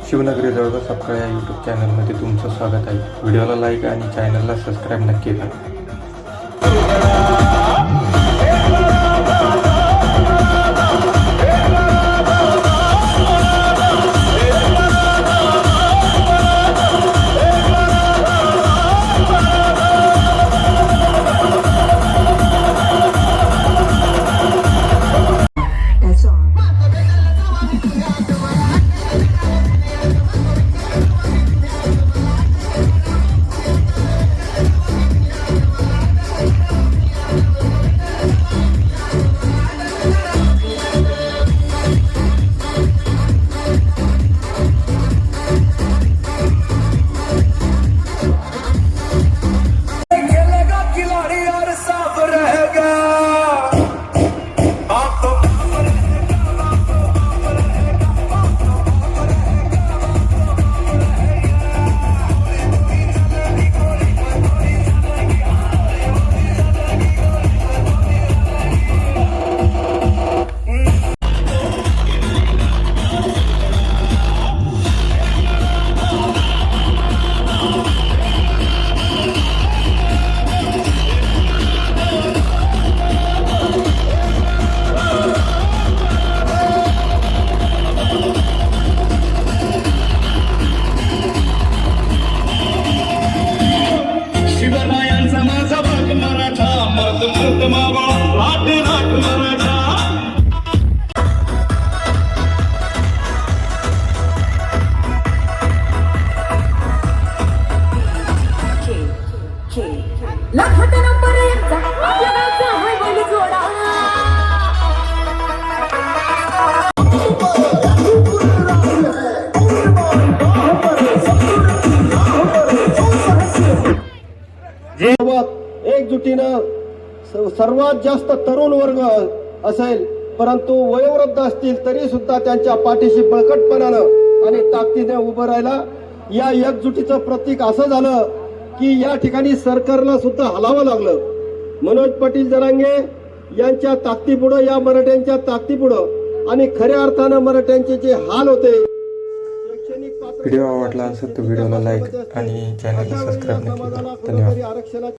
शिवनगरी जवळ सपकाळ या यूट्यूब चॅनलमध्ये तुमचं स्वागत आहे. व्हिडिओला लाईक आणि चॅनलला सबस्क्राईब नक्की करा. एकजुटीनं सर्वात जास्त तरुण वर्ग असेल, परंतु वयोवृद्ध असतील तरी सुद्धा त्यांच्या पाठीशी बळकटपणानं आणि ताकदीने उभं राहिला. या एकजुटीचं प्रतीक असं झालं की या ठिकाणी सरकारला सुद्धा हलावं लागलं. मनोज पाटील जरांगे यांच्या ताकदीपुढं, या मराठ्यांच्या ताकदीपुढं आणि खऱ्या अर्थानं मराठ्यांचे जे हाल होते. व्हिडिओ आवडला असेल तर व्हिडिओला लाईक आणि चॅनलला सबस्क्राईब नक्की करा. धन्यवाद.